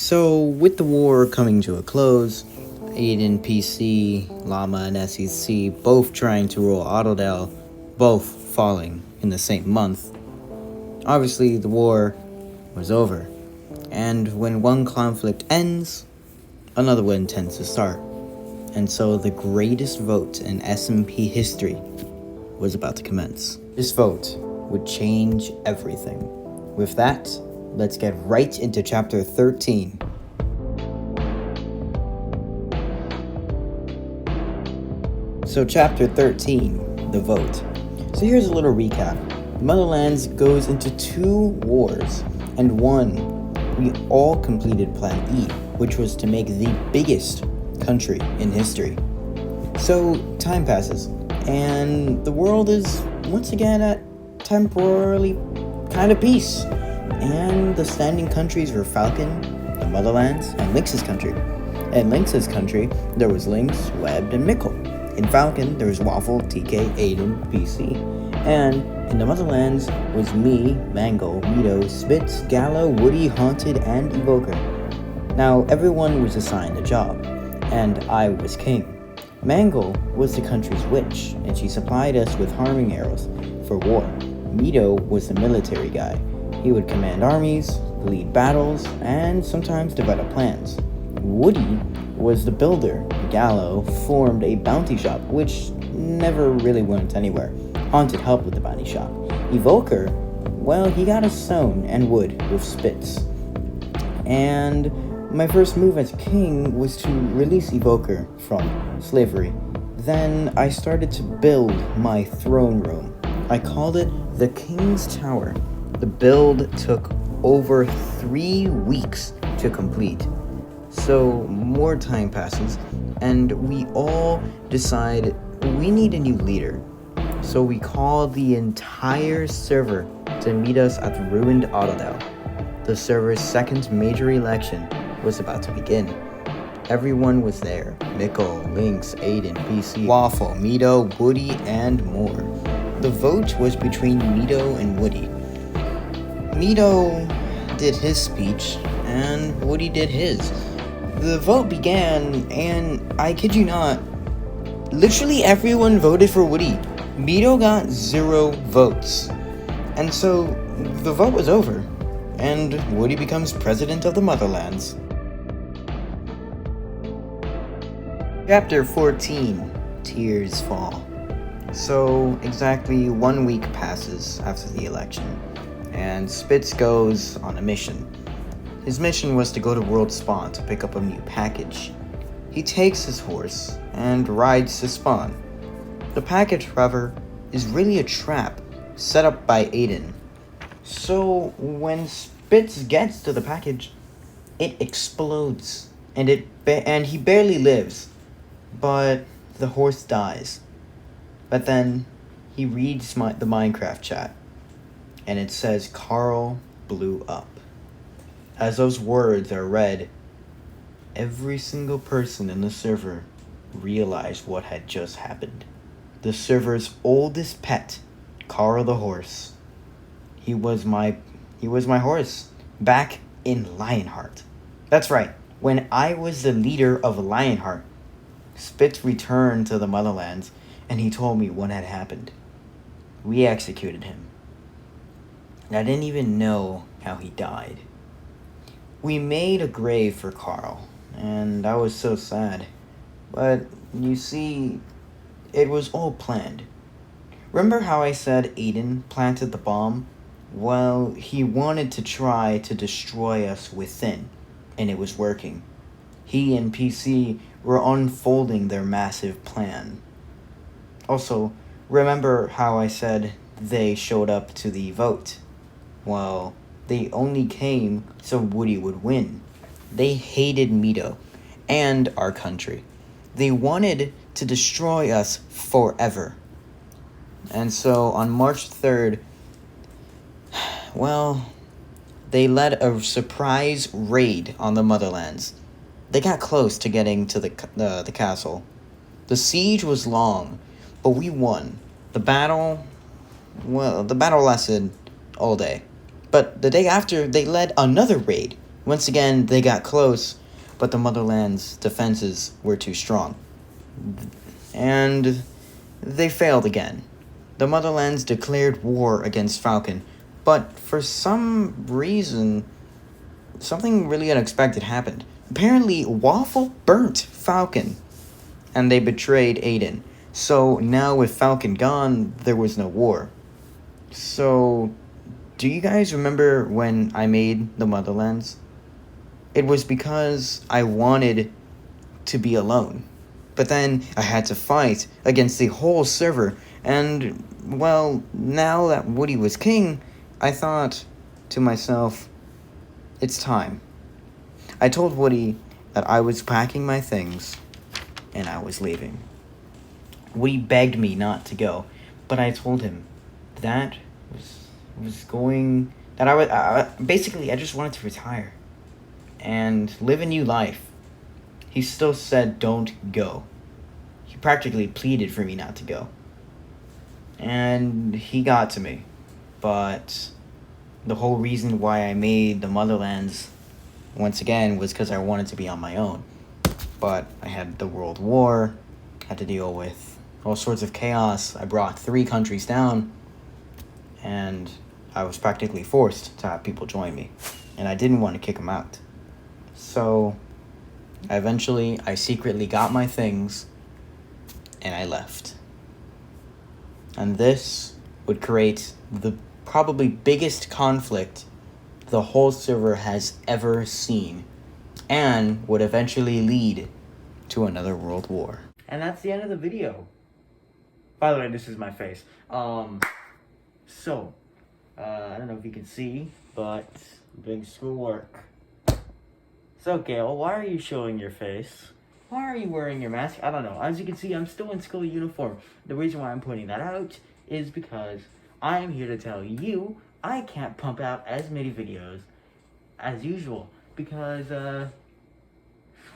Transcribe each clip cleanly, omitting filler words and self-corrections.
So, with the war coming to a close, Aiden, PC, Llama, and SEC both trying to rule Autodel, both falling in the same month, obviously the war was over. And when one conflict ends, another one tends to start. And so the greatest vote in SMP history was about to commence. This vote would change everything. With that, let's get right into Chapter 13. So Chapter 13, the vote. So here's a little recap. The Motherlands goes into 2 wars, and one we all completed Plan E, which was to make the biggest country in history. So time passes, and the world is once again at temporarily kind of peace. And the standing countries were Falcon, the Motherlands, and Lynx's country. In Lynx's country, there was Lynx, Webbed, and Mickle. In Falcon, there was Waffle, TK, Aiden, PC. And in the Motherlands was me, Mango, Mito, Spitz, Gallo, Woody, Haunted, and Evoker. Now, everyone was assigned a job, and I was king. Mango was the country's witch, and she supplied us with harming arrows for war. Mito was the military guy. He would command armies, lead battles, and sometimes develop plans. Woody was the builder. Gallo formed a bounty shop, which never really went anywhere. Haunted helped with the bounty shop. Evoker, well, he got us stone and wood with Spitz. And my first move as king was to release Evoker from slavery. Then I started to build my throne room. I called it the King's Tower. The build took over 3 weeks to complete. So more time passes, and we all decide we need a new leader. So we call the entire server to meet us at the ruined Autodel. The server's second major election was about to begin. Everyone was there. Mickle, Lynx, Aiden, PC, Waffle, Mito, Woody, and more. The vote was between Mito and Woody. Mito did his speech, and Woody did his. The vote began, and I kid you not, literally everyone voted for Woody. Mito got 0 votes. And so, the vote was over, and Woody becomes president of the Motherlands. Chapter 14, Tears Fall. So, exactly 1 week passes after the election, and Spitz goes on a mission. His mission was to go to World Spawn to pick up a new package. He takes his horse and rides to Spawn. The package, however, is really a trap set up by Aiden. So when Spitz gets to the package, it explodes, and he barely lives, but the horse dies. But then he reads the Minecraft chat, and it says Carl blew up. As those words are read, every single person in the server realized what had just happened. The server's oldest pet, Carl the horse. He was my horse back in Lionheart. That's right, when I was the leader of Lionheart, Spitz returned to the Motherlands and he told me what had happened. We executed him. I didn't even know how he died. We made a grave for Carl, and I was so sad. But, you see, it was all planned. Remember how I said Aiden planted the bomb? Well, he wanted to try to destroy us within, and it was working. He and PC were unfolding their massive plan. Also, remember how I said they showed up to the vote? Well, they only came so Woody would win. They hated Mito and our country. They wanted to destroy us forever. And so on March 3rd, well, they led a surprise raid on the Motherlands. They got close to getting to the castle. The siege was long, but we won. The battle lasted all day. But the day after, they led another raid. Once again, they got close, but the Motherland's defenses were too strong. And they failed again. The Motherlands declared war against Falcon, but for some reason, something really unexpected happened. Apparently, Waffle burnt Falcon, and they betrayed Aiden. So now with Falcon gone, there was no war. So, do you guys remember when I made the Motherlands? It was because I wanted to be alone. But then I had to fight against the whole server, and, well, now that Woody was king, I thought to myself, it's time. I told Woody that I was packing my things, and I was leaving. Woody begged me not to go, but I told him that basically I just wanted to retire and live a new life. He still said don't go. He practically pleaded for me not to go. And he got to me. But the whole reason why I made the Motherlands once again was because I wanted to be on my own. But I had the World War, had to deal with all sorts of chaos. I brought 3 countries down, and I was practically forced to have people join me. And I didn't want to kick them out. So, I secretly got my things, and I left. And this would create the probably biggest conflict the whole server has ever seen, and would eventually lead to another world war. And that's the end of the video. By the way, this is my face. I don't know if you can see, but big schoolwork. So, Gale, why are you showing your face? Why are you wearing your mask? I don't know. As you can see, I'm still in school uniform. The reason why I'm pointing that out is because I am here to tell you I can't pump out as many videos as usual. Because,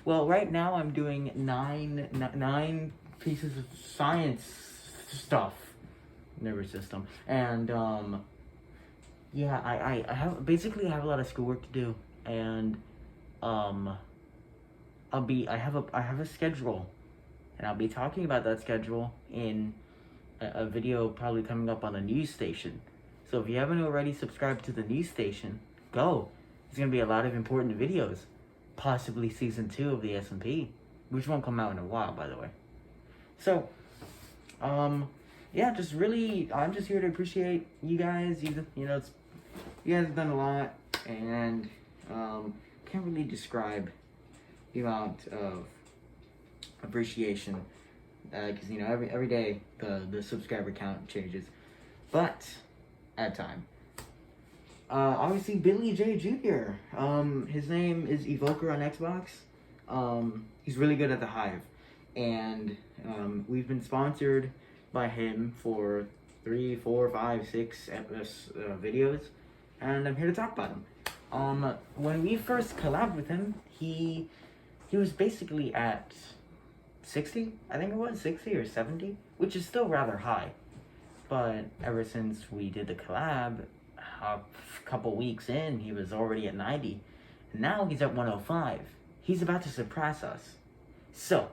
well, right now I'm doing nine pieces of science stuff. Nervous system. And, yeah, I have a lot of schoolwork to do. And, I have a schedule, and I'll be talking about that schedule in a video probably coming up on the news station. So if you haven't already subscribed to the news station, go. There's going to be a lot of important videos, possibly season 2 of the SMP, which won't come out in a while, by the way. So, yeah, I'm just here to appreciate you guys. You guys have done a lot, and can't really describe the amount of appreciation, because every day the subscriber count changes, but at time. Obviously Billy J Jr. His name is Evoker on Xbox. He's really good at the Hive, and we've been sponsored by him for 3, 4, 5, 6 videos, and I'm here to talk about him. When we first collabed with him, he was basically at 60, I think it was, 60 or 70, which is still rather high. But ever since we did the collab, a couple weeks in, he was already at 90. And now he's at 105. He's about to surpass us. So,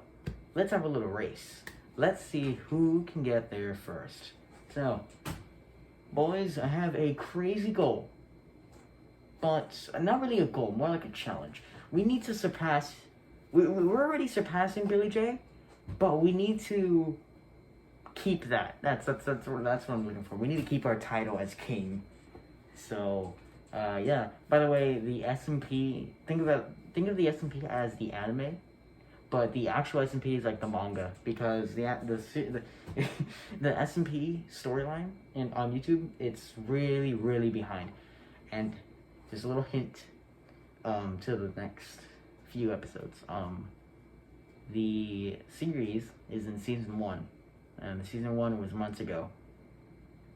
let's have a little race. Let's see who can get there first. So, boys, I have a crazy goal. But not really a goal, more like a challenge. We need to surpass... We're already surpassing Billy J, but we need to keep that. That's what I'm looking for. We need to keep our title as king. So, yeah. By the way, the SMP... Think of the SMP as the anime, but the actual SMP is like the manga, because the SMP storyline on YouTube, it's really, really behind. And just a little hint to the next few episodes. The series is in season 1, and the season 1 was months ago.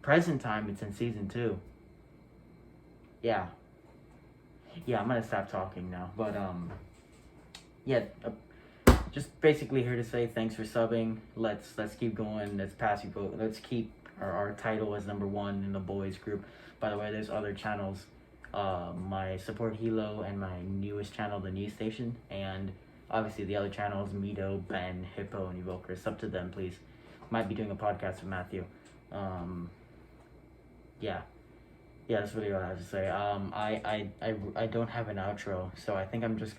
Present time, it's in season 2. Yeah, I'm gonna stop talking now, but yeah, just basically here to say thanks for subbing. Let's keep going. Let's keep our title as #1 in the boys group. By the way, there's other channels my support Hilo, and my newest channel, the news station, and obviously the other channels, Mito, Ben, Hippo, and Evoker. It's up to them, please. Might be doing a podcast with Matthew. Yeah, that's really what I have to say. I don't have an outro, so I think I'm just